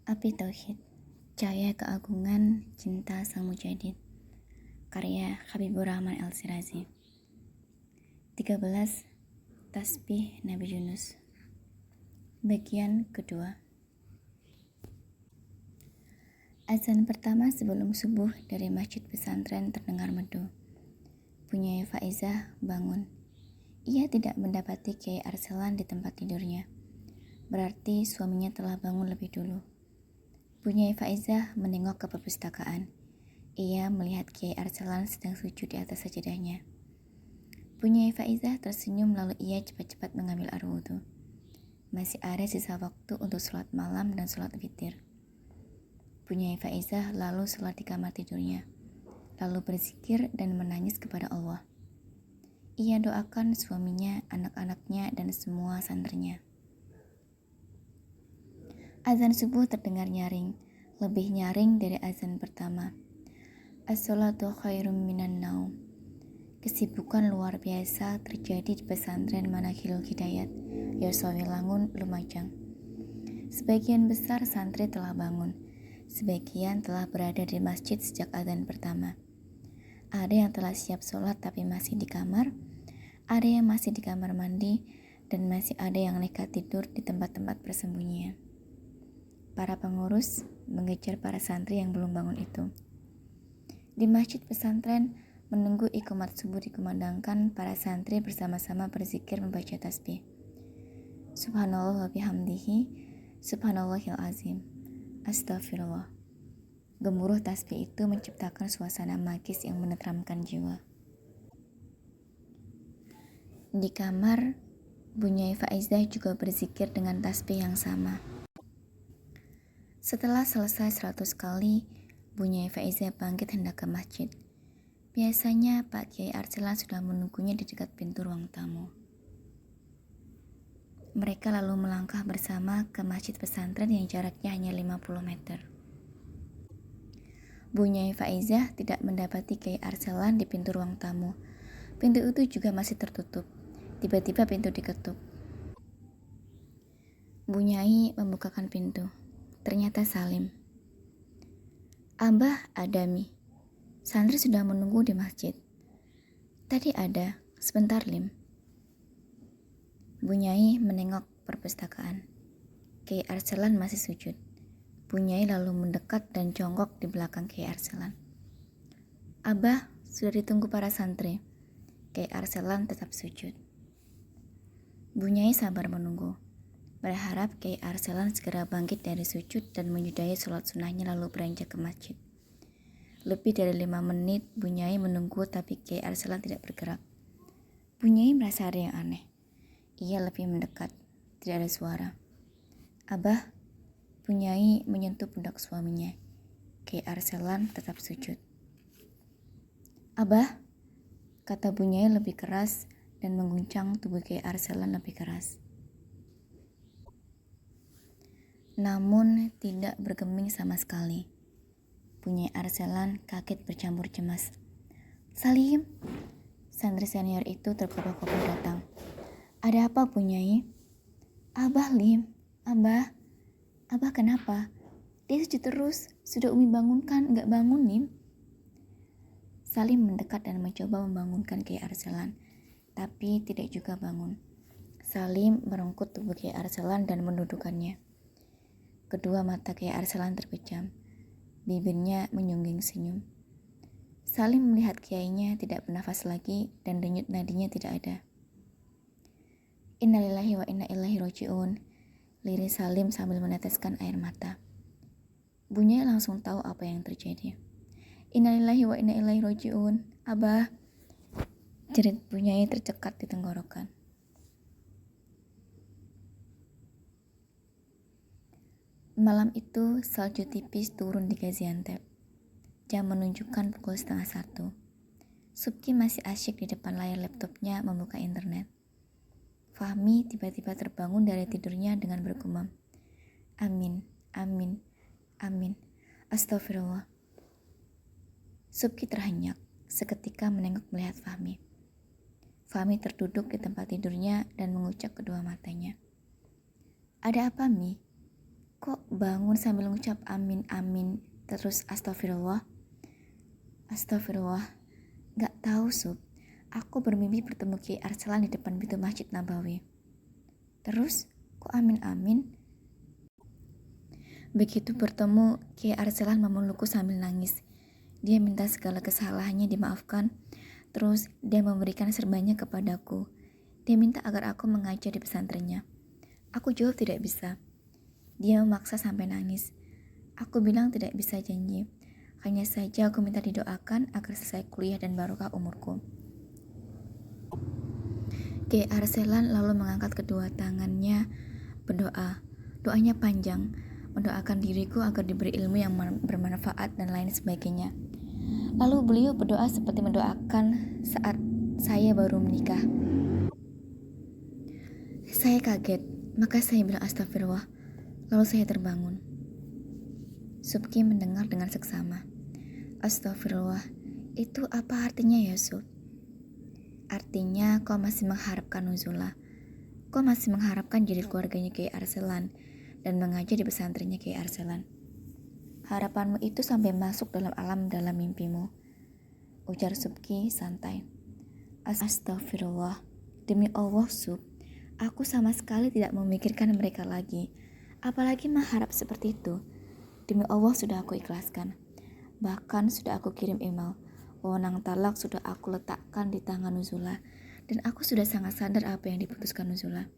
Api Tauhid, Cahaya Keagungan Cinta Sang Mujahid, karya Habibur Rahman Al-Shirazi. 13. Tasbih Nabi Yunus. Bagian kedua. Azan pertama sebelum subuh dari masjid pesantren terdengar merdu. Bunyai Faizah bangun. Ia tidak mendapati Kiai Arselan di tempat tidurnya. Berarti suaminya telah bangun lebih dulu. Bunyai Faizah menengok ke perpustakaan. Ia melihat Kiai Arselan sedang sujud di atas sajadahnya. Bunyai Faizah tersenyum lalu ia cepat-cepat mengambil air wudhu. Masih ada sisa waktu untuk sholat malam dan sholat witir. Bunyai Faizah lalu sholat di kamar tidurnya, lalu berzikir dan menangis kepada Allah. Ia doakan suaminya, anak-anaknya, dan semua santrinya. Azan subuh terdengar nyaring, lebih nyaring dari azan pertama. As-salatu khairum minan naum. Kesibukan luar biasa terjadi di pesantren Manakhilul Hidayat, Yosawilangun, Lumajang. Sebagian besar santri telah bangun, sebagian telah berada di masjid sejak azan pertama. Ada yang telah siap sholat tapi masih di kamar, ada yang masih di kamar mandi, dan masih ada yang nekat tidur di tempat-tempat persembunyian. Para pengurus mengejar para santri yang belum bangun itu. Di masjid pesantren, menunggu iqamat subuh dikumandangkan, para santri bersama-sama berzikir membaca tasbih. Subhanallah wa bihamdihi, subhanallahil azim, astagfirullah. Gemuruh tasbih itu menciptakan suasana magis yang menenteramkan jiwa. Di kamar, Bunyai Faizah juga berzikir dengan tasbih yang sama. Setelah selesai 100 kali, Bunyai Faizah bangkit hendak ke masjid. Biasanya Pak Kiai Arselan sudah menunggunya di dekat pintu ruang tamu. Mereka lalu melangkah bersama ke masjid pesantren yang jaraknya hanya 50 meter. Bunyai Faizah tidak mendapati Kiai Arselan di pintu ruang tamu. Pintu itu juga masih tertutup. Tiba-tiba pintu diketuk. Bunyai membukakan pintu. Ternyata Salim. Abah, ada Mi. Santri sudah menunggu di masjid. Tadi ada, sebentar Lim. Bunyai menengok perpustakaan. Kiai Arselan masih sujud. Bunyai lalu mendekat dan jongkok di belakang Kiai Arselan. Abah, sudah ditunggu para santri. Kiai Arselan tetap sujud. Bunyai sabar menunggu, berharap Kiai Arselan segera bangkit dari sujud dan menyudahi sholat sunnahnya lalu beranjak ke masjid. Lebih dari 5 menit Bunyai menunggu tapi Kiai Arselan tidak bergerak. Bunyai merasa ada yang aneh. Ia lebih mendekat, tidak ada suara. Abah, Bunyai menyentuh pundak suaminya. Kiai Arselan tetap sujud. Abah, kata Bunyai lebih keras dan mengguncang tubuh Kiai Arselan lebih keras. Namun tidak bergeming sama sekali. Bunyai Arselan kaget bercampur cemas. Salim, santri senior itu terkopoh-kopoh datang. Ada apa Bunyai? Abah Lim, Abah kenapa? Dia sujud terus, sudah Umi bangunkan, enggak bangun Lim. Salim mendekat dan mencoba membangunkan Kiai Arselan, tapi tidak juga bangun. Salim merengkut tubuh Kiai Arselan dan mendudukannya. Kedua mata Kiai Arselan terpejam, bibirnya menyungging senyum. Salim melihat kiainya tidak bernafas lagi dan denyut nadinya tidak ada. Innalillahi wa inna ilaihi raji'un, lirik Salim sambil meneteskan air mata. Bunyai langsung tahu apa yang terjadi. Innalillahi wa inna ilaihi raji'un, Abah. Jerit Bunyai tercekat di tenggorokan. Malam itu salju tipis turun di Gaziantep. Jam menunjukkan pukul 12:30. Subki masih asyik di depan layar laptopnya membuka internet. Fahmi tiba-tiba terbangun dari tidurnya dengan bergumam. Amin, amin, amin, astagfirullah. Subki terhenyak, seketika menengok melihat Fahmi. Fahmi terduduk di tempat tidurnya dan mengucap kedua matanya. Ada apa Mi? Kok bangun sambil ngucap amin amin terus astagfirullah? Astagfirullah. Gak tahu Sub. Aku bermimpi bertemu Kiai Arsalan di depan pintu Masjid Nabawi. Terus kok amin amin? Begitu bertemu, Kiai Arsalan memelukku sambil nangis. Dia minta segala kesalahannya dimaafkan. Terus dia memberikan serbanya kepadaku. Dia minta agar aku mengajar di pesantrennya. Aku jawab tidak bisa. Dia memaksa sampai nangis. Aku bilang tidak bisa janji. Hanya saja aku minta didoakan agar selesai kuliah dan barokah umurku. Kiai Arsalan lalu mengangkat kedua tangannya berdoa. Doanya panjang, mendoakan diriku agar diberi ilmu yang bermanfaat dan lain sebagainya. Lalu beliau berdoa seperti mendoakan saat saya baru menikah. Saya kaget, maka saya bilang astagfirullah. Lalu saya terbangun. Subki mendengar dengan seksama. Astagfirullah, itu apa artinya ya Sub? Artinya kau masih mengharapkan nuzulah. Kau masih mengharapkan jadi keluarganya Kiai Arsalan dan mengajar di pesantrennya Kiai Arsalan. Harapanmu itu sampai masuk dalam alam dalam mimpimu. Ujar Subki santai. Astagfirullah, demi Allah Sub, aku sama sekali tidak memikirkan mereka lagi. Apalagi mengharap seperti itu. Demi Allah sudah aku ikhlaskan. Bahkan sudah aku kirim email. Wewenang talak sudah aku letakkan di tangan Nuzulah. Dan aku sudah sangat sadar apa yang diputuskan Nuzulah.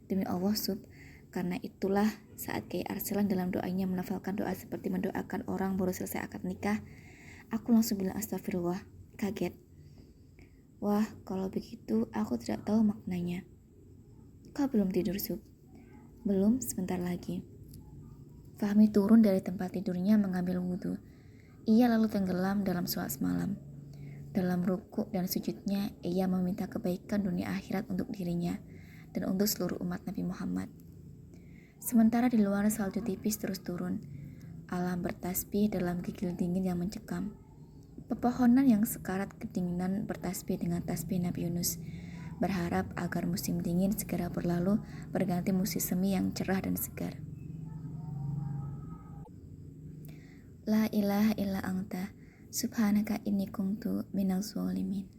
Demi Allah Sub, karena itulah saat Kiai Arsalan dalam doanya melafalkan doa seperti mendoakan orang baru selesai akad nikah, aku langsung bilang astagfirullah, kaget. Wah, kalau begitu aku tidak tahu maknanya. Kau belum tidur Sub? Belum, sebentar lagi. Fahmi turun dari tempat tidurnya mengambil wudhu. Ia lalu tenggelam dalam sholat semalam. Dalam ruku dan sujudnya, ia meminta kebaikan dunia akhirat untuk dirinya dan untuk seluruh umat Nabi Muhammad. Sementara di luar salju tipis terus turun. Alam bertasbih dalam gigil dingin yang mencekam. Pepohonan yang sekarat kedinginan bertasbih dengan tasbih Nabi Yunus, berharap agar musim dingin segera berlalu berganti musim semi yang cerah dan segar. La ilaha illa anta, subhanaka inni kuntu minal zalimin.